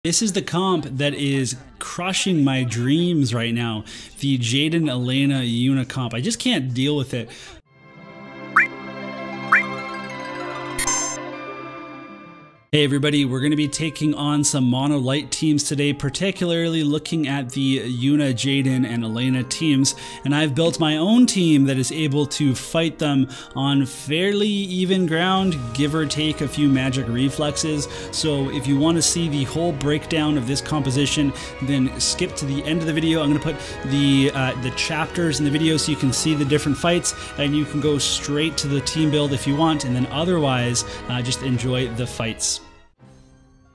This is the comp that is crushing my dreams right now. The Jaden, Elena, Yuna comp. I just can't deal with it. Hey everybody, we're going to be taking on some mono light teams today, particularly looking at the Yuna, Jaden, and Elena teams, and I've built my own team that is able to fight them on fairly even ground, give or take a few magic reflexes. So if you want to see the whole breakdown of this composition, then skip to the end of the video. I'm going to put the chapters in the video so you can see the different fights, and you can go straight to the team build if you want, and then otherwise just enjoy the fights.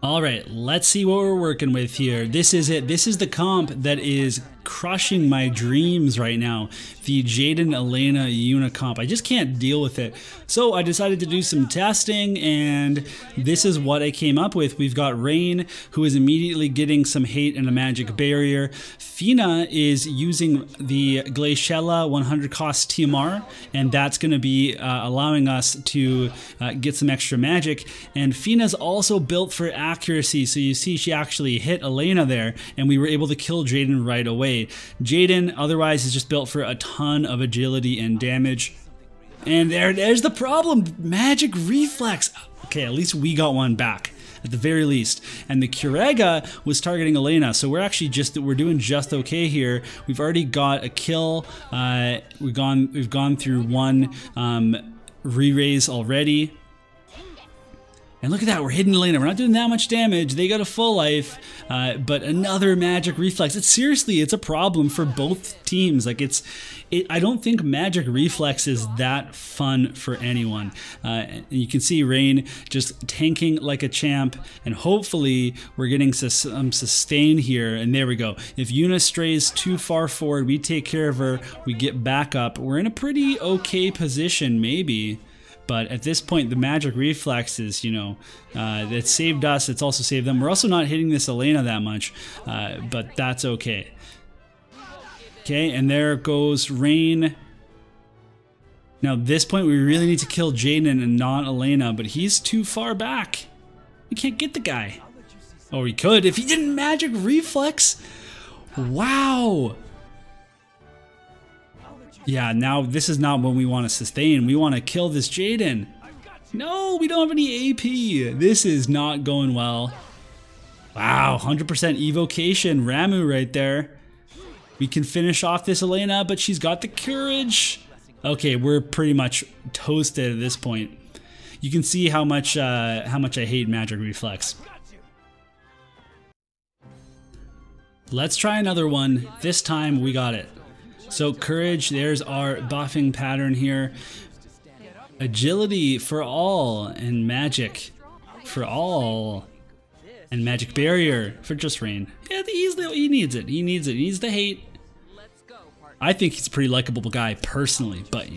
Alright, let's see what we're working with here. This is it. This is the comp that is crushing my dreams right now. The Jaden, Elena, Yuna comp. I just can't deal with it. So I decided to do some testing, and this is what I came up with. We've got Rain, who is immediately getting some hate and a magic barrier. Fina is using the Glaciella 100 cost TMR, and that's going to be allowing us to get some extra magic. And Fina's also built for accuracy, so you see she actually hit Elena there, and we were able to kill Jaden right away. Jaden otherwise is just built for a ton of agility and damage. And there's the problem, magic reflex. Okay, at least we got one back at the very least. And the Kurega was targeting Elena, so we're doing just okay here. We've already got a kill. We've gone through one re-raise already. And look at that, we're hitting Elena. We're not doing that much damage. They got a full life, but another magic reflex. It's a problem for both teams. Like I don't think magic reflex is that fun for anyone. And you can see Rain just tanking like a champ, and hopefully we're getting some sustain here. And there we go. If Yuna strays too far forward, we take care of her. We get back up. We're in a pretty okay position, maybe. But at this point, the magic reflexes, that saved us. It's also saved them. We're also not hitting this Elena that much, but that's okay. Okay, and there goes Rain. Now, at this point, we really need to kill Jaden and not Elena, but he's too far back. We can't get the guy. Oh, we could if he didn't magic reflex. Wow. Yeah, now this is not when we want to sustain. We want to kill this Jaden. No, we don't have any AP. This is not going well. Wow, 100% evocation. Ramu right there. We can finish off this Elena, but she's got the courage. Okay, we're pretty much toasted at this point. You can see how much I hate magic reflex. Let's try another one. This time we got it. So courage, there's our buffing pattern here. Agility for all, and magic for all. And magic barrier for just Rain. Yeah, he needs it. He needs it. He needs the hate. I think he's a pretty likable guy personally, but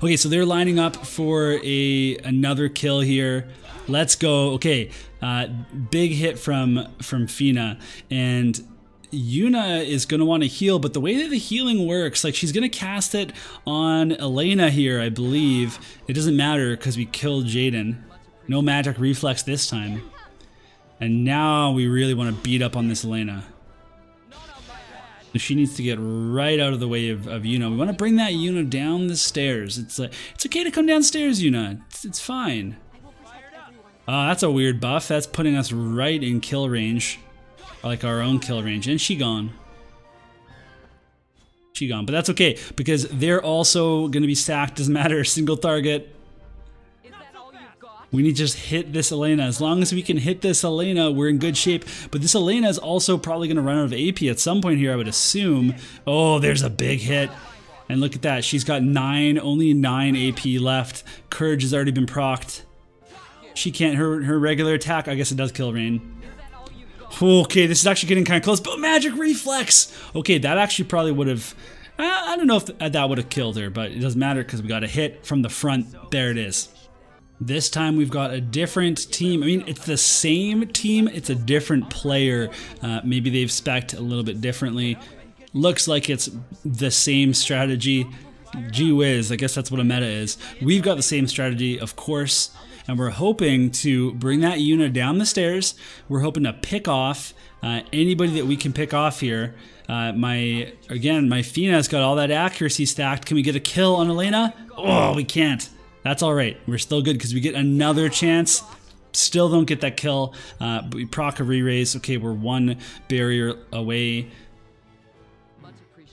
Okay, so they're lining up for another kill here. Let's go. Okay, big hit from Fina, and Yuna is going to want to heal, but the way that the healing works, like she's going to cast it on Elena here, I believe. It doesn't matter because we killed Jaden. No magic reflex this time. And now we really want to beat up on this Elena. She needs to get right out of the way of Yuna. We want to bring that Yuna down the stairs. It's okay to come downstairs, Yuna. It's fine. That's a weird buff. That's putting us right in kill range. Like our own kill range, and she gone. But that's okay because they're also going to be sacked. Doesn't matter, single target. We need to just hit this Elena. As long as we can hit this Elena, we're in good shape. But this Elena is also probably going to run out of AP at some point here, I would assume. Oh, there's a big hit. And look at that, she's got only 9 AP left. Courage has already been procced. She can't, her regular attack, I guess it does kill Rain. Okay, this is actually getting kind of close, but magic reflex! Okay, that actually probably would have... I don't know if that would have killed her, but it doesn't matter because we got a hit from the front. There it is. This time we've got a different team. I mean, it's the same team, it's a different player. Maybe they've spec'd a little bit differently. Looks like it's the same strategy. Gee whiz, I guess that's what a meta is. We've got the same strategy, of course. and we're hoping to bring that Yuna down the stairs. We're hoping to pick off anybody that we can pick off here. My Fina's got all that accuracy stacked. Can we get a kill on Elena? Oh, we can't. That's all right. We're still good because we get another chance. Still don't get that kill, but we proc a re-raise. Okay, we're one barrier away.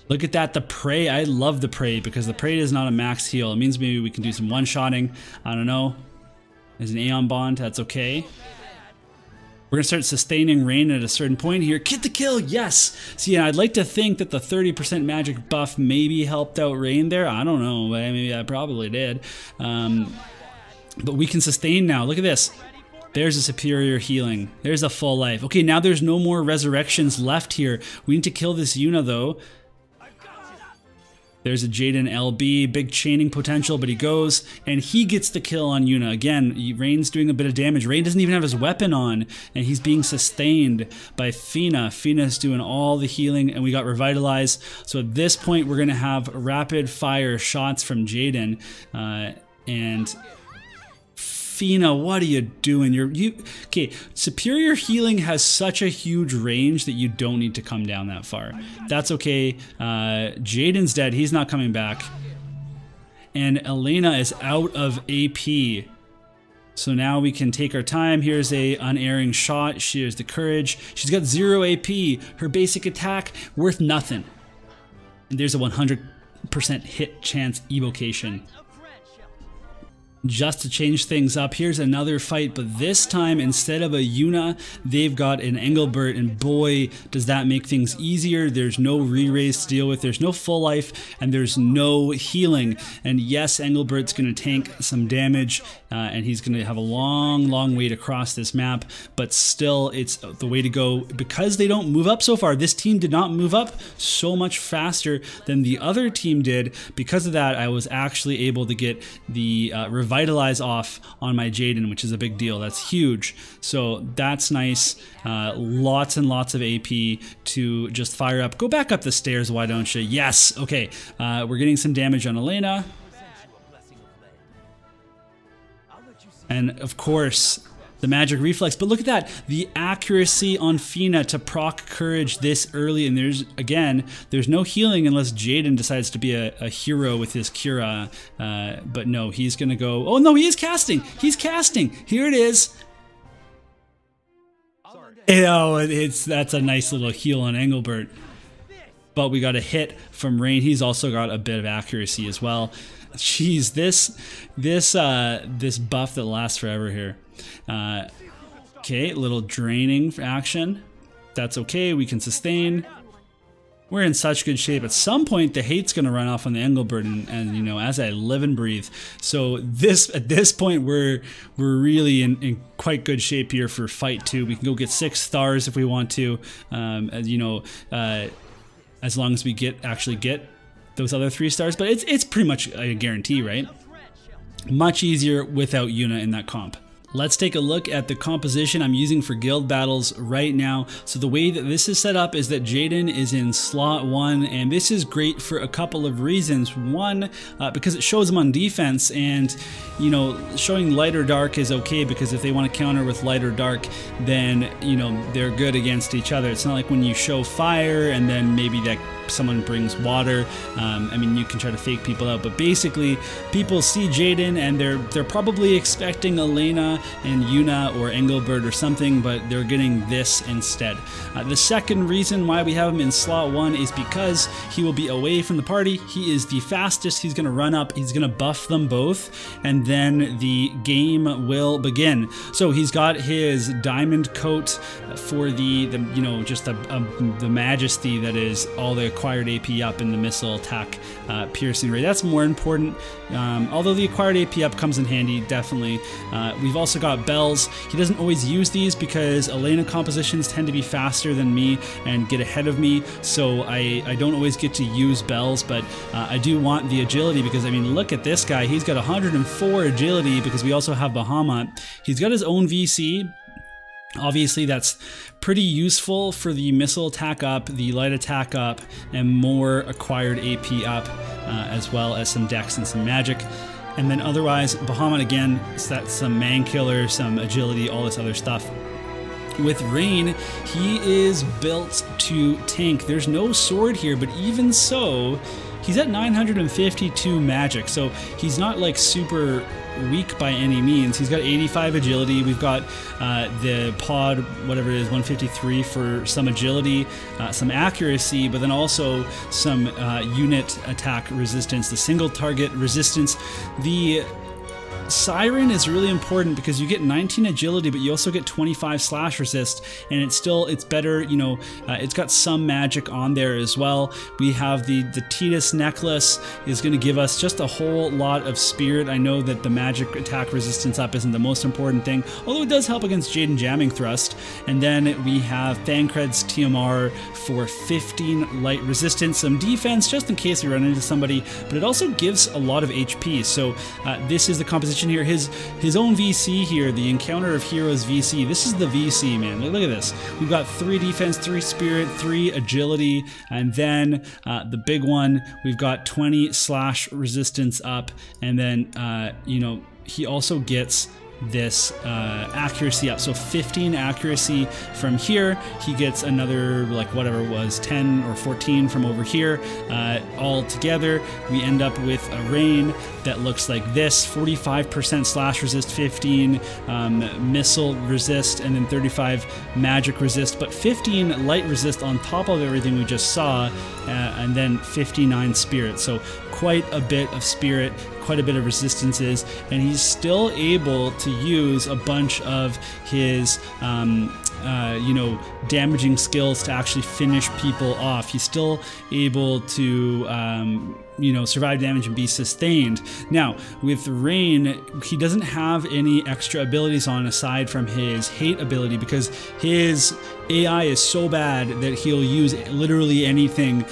Look at that, the Prey. I love the Prey because the Prey is not a max heal. It means maybe we can do some one-shotting. I don't know. There's an Aeon Bond. That's okay. We're going to start sustaining Rain at a certain point here. Get the kill, yes! So yeah, I'd like to think that the 30% magic buff maybe helped out Rain there. I don't know, but maybe I probably did. But we can sustain now. Look at this. There's a superior healing. There's a full life. Okay, now there's no more resurrections left here. We need to kill this Yuna though. There's a Jaden LB, big chaining potential, but he goes and he gets the kill on Yuna. Again, Rain's doing a bit of damage. Rain doesn't even have his weapon on, and he's being sustained by Fina. Fina's doing all the healing, and we got Revitalize. So at this point, we're going to have rapid fire shots from Jaden. And Fina, what are you doing? Okay, superior healing has such a huge range that you don't need to come down that far. That's okay. Jaden's dead. He's not coming back. And Elena is out of AP. So now we can take our time. Here's a unerring shot. Here's the courage. She's got 0 AP. Her basic attack, worth nothing. And there's a 100% hit chance evocation. Just to change things up, here's another fight, but this time instead of a Yuna, they've got an Engelbert, and boy, does that make things easier. There's no re-raise to deal with, there's no full life, and there's no healing. And yes, Engelbert's going to tank some damage, and he's going to have a long way to cross this map, but still, it's the way to go. Because they don't move up so far, this team did not move up so much faster than the other team did. Because of that, I was actually able to get the Revitalize off on my Jaden, which is a big deal. That's huge. So that's nice. Lots and lots of AP to just fire up. Go back up the stairs, why don't you? Yes. Okay. We're getting some damage on Elena. And of course, the magic reflex. But look at that, the accuracy on Fina to proc courage this early, and there's no healing unless Jaden decides to be a hero with his Cura, but no, he's gonna go, oh no, he is casting, here it is. That's a nice little heal on Engelbert, but we got a hit from Rain. He's also got a bit of accuracy as well. Jeez, this buff that lasts forever here. Okay, little draining action. That's okay, we can sustain. We're in such good shape. At some point, the hate's gonna run off on the Engelbert, and you know, as I live and breathe. So at this point, we're really in quite good shape here for fight 2. We can go get 6 stars if we want to. You know, as long as we actually get those other 3 stars, but it's pretty much a guarantee, right? Much easier without Yuna in that comp. Let's take a look at the composition I'm using for guild battles right now. So the way that this is set up is that Jaden is in slot 1, and this is great for a couple of reasons. One, because it shows them on defense, and you know, showing light or dark is okay, because if they want to counter with light or dark, then you know, they're good against each other. It's not like when you show fire and then maybe that someone brings water. I mean, you can try to fake people out, but basically people see Jaden and they're probably expecting Elena and Yuna or Engelbert or something, but they're getting this instead. The second reason why we have him in slot 1 is because he will be away from the party. He is the fastest. He's going to run up, he's going to buff them both, and then the game will begin. So he's got his diamond coat for the you know, just the majesty that is all the acquired AP up in the missile attack piercing rate. That's more important, although the acquired AP up comes in handy, definitely. We've also got bells. He doesn't always use these because Elena compositions tend to be faster than me and get ahead of me, so I don't always get to use bells, but I do want the agility, because I mean, look at this guy. He's got 104 agility because we also have Bahamut. He's got his own VC. Obviously, that's pretty useful for the missile attack up, the light attack up, and more acquired AP up, as well as some dex and some magic. And then otherwise, Bahamut again, that's some man killer, some agility, all this other stuff. With Rain, he is built to tank. There's no sword here, but even so, he's at 952 magic, so he's not like super weak by any means. He's got 85 agility. We've got the pod, whatever it is, 153 for some agility, some accuracy, but then also some unit attack resistance, the single target resistance. The Siren is really important because you get 19 agility, but you also get 25 slash resist, and it's better, you know, it's got some magic on there as well. We have the Titus necklace is going to give us just a whole lot of spirit. I know that the magic attack resistance up isn't the most important thing, although it does help against Jaden jamming thrust. And then we have Thancred's TMR for 15 light resistance, some defense just in case we run into somebody, but it also gives a lot of HP. So this is the composition here, his own VC here, the Encounter of Heroes VC. This is the VC, man. Look at this. We've got 3 defense, 3 spirit, 3 agility, and then the big one, we've got 20 slash resistance up, and then you know, he also gets this accuracy up, so 15 accuracy from here. He gets another, like, whatever it was, 10 or 14 from over here. All together we end up with a Rain that looks like this: 45% slash resist, 15 missile resist, and then 35 magic resist, but 15 light resist on top of everything we just saw, and then 59 spirit. So quite a bit of spirit, quite a bit of resistances, and he's still able to use a bunch of his you know, damaging skills to actually finish people off. He's still able to you know, survive damage and be sustained. Now, with Rain, he doesn't have any extra abilities on aside from his hate ability, because his AI is so bad that he'll use literally anything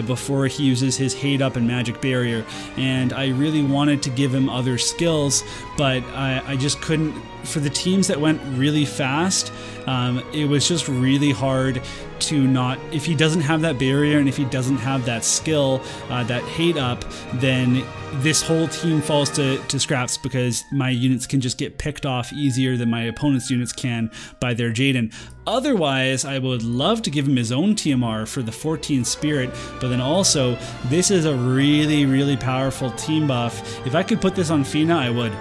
before he uses his hate up and magic barrier. And I really wanted to give him other skills, but I just couldn't. For the teams that went really fast, it was just really hard to not, if he doesn't have that barrier and if he doesn't have that skill, that hate up, then this whole team falls to scraps, because my units can just get picked off easier than my opponent's units can by their Jaden. Otherwise, I would love to give him his own TMR for the 14 spirit, but then also, this is a really, really powerful team buff. If I could put this on Fina, I would.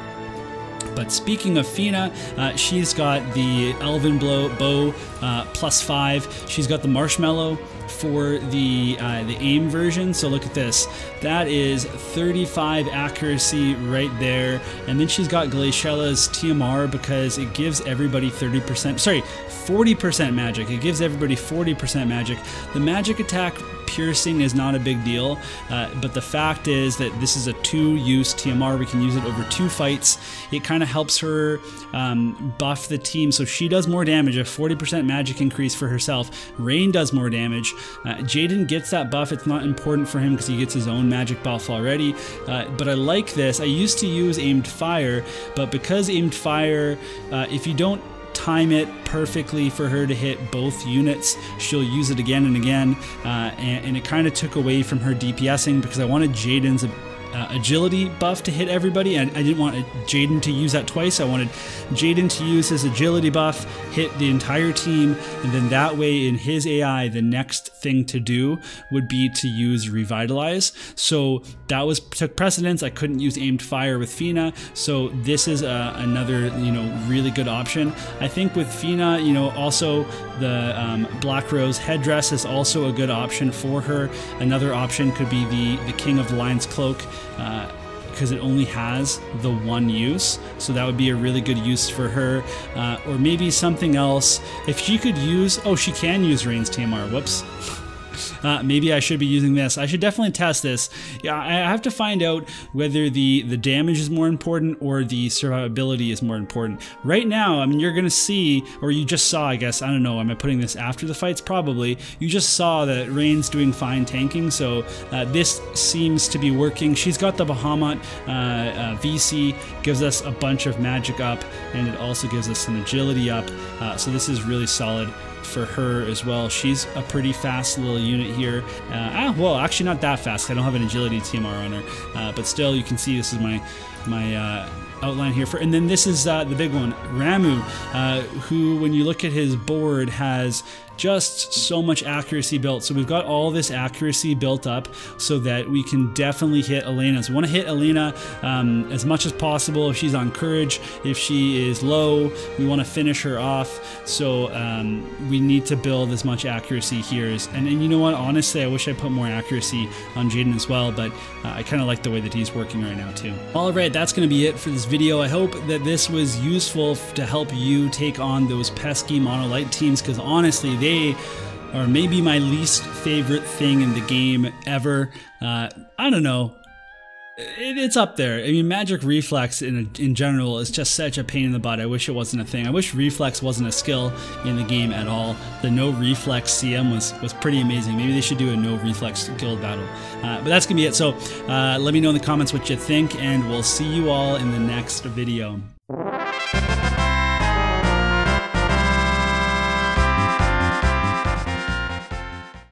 But speaking of Fina, she's got the Elven Bow +5. She's got the Marshmallow for the aim version. So look at this. That is 35 accuracy right there. And then she's got Glaciela's TMR because it gives everybody 40% magic. It gives everybody 40% magic. The magic attack piercing is not a big deal, but the fact is that this is a 2-use TMR. We can use it over 2 fights. It kind of helps her buff the team, so she does more damage, a 40% magic increase for herself. Rain does more damage. Jaden gets that buff. It's not important for him because he gets his own magic buff already, but I like this. I used to use aimed fire, but because aimed fire, if you don't time it perfectly for her to hit both units, she'll use it again and again, and it kind of took away from her DPSing, because I wanted Jaden's agility buff to hit everybody, and I didn't want Jaden to use that twice. I wanted Jaden to use his agility buff, hit the entire team, and then that way in his AI, the next thing to do would be to use Revitalize. So that took precedence. I couldn't use aimed fire with Fina, so this is another, you know, really good option. I think with Fina, you know, also the Black Rose headdress is also a good option for her. Another option could be the King of the Lion's Cloak, because it only has the 1 use, so that would be a really good use for her. Or maybe something else. If she could use, oh, she can use Rain's TMR, whoops. Maybe I should be using this. I should definitely test this. Yeah, I have to find out whether the damage is more important or the survivability is more important. Right now, I mean, you're gonna see, or you just saw, I guess, I don't know, am I putting this after the fights? Probably. You just saw that Rain's doing fine tanking, so this seems to be working. She's got the Bahamut VC, gives us a bunch of magic up, and it also gives us some agility up, so this is really solid for her as well. She's a pretty fast little unit here. Well, actually not that fast. I don't have an agility TMR on her, but still, you can see this is my outline here and then this is the big one, Ramu, who, when you look at his board, has just so much accuracy built. So we've got all this accuracy built up so that we can definitely hit Elena. So we want to hit Elena as much as possible. If she's on courage, if she is low, we want to finish her off. So we need to build as much accuracy here. And you know what, honestly, I wish I put more accuracy on Jaden as well, but I kind of like the way that he's working right now too. All right, that's going to be it for this video. I hope that this was useful to help you take on those pesky monolight teams, because honestly, they are maybe my least favorite thing in the game ever. I don't know. It's up there. I mean, magic reflex in general is just such a pain in the butt. I wish it wasn't a thing. I wish reflex wasn't a skill in the game at all. The no reflex CM was pretty amazing. Maybe they should do a no reflex guild battle. But that's gonna be it. So let me know in the comments what you think, and we'll see you all in the next video.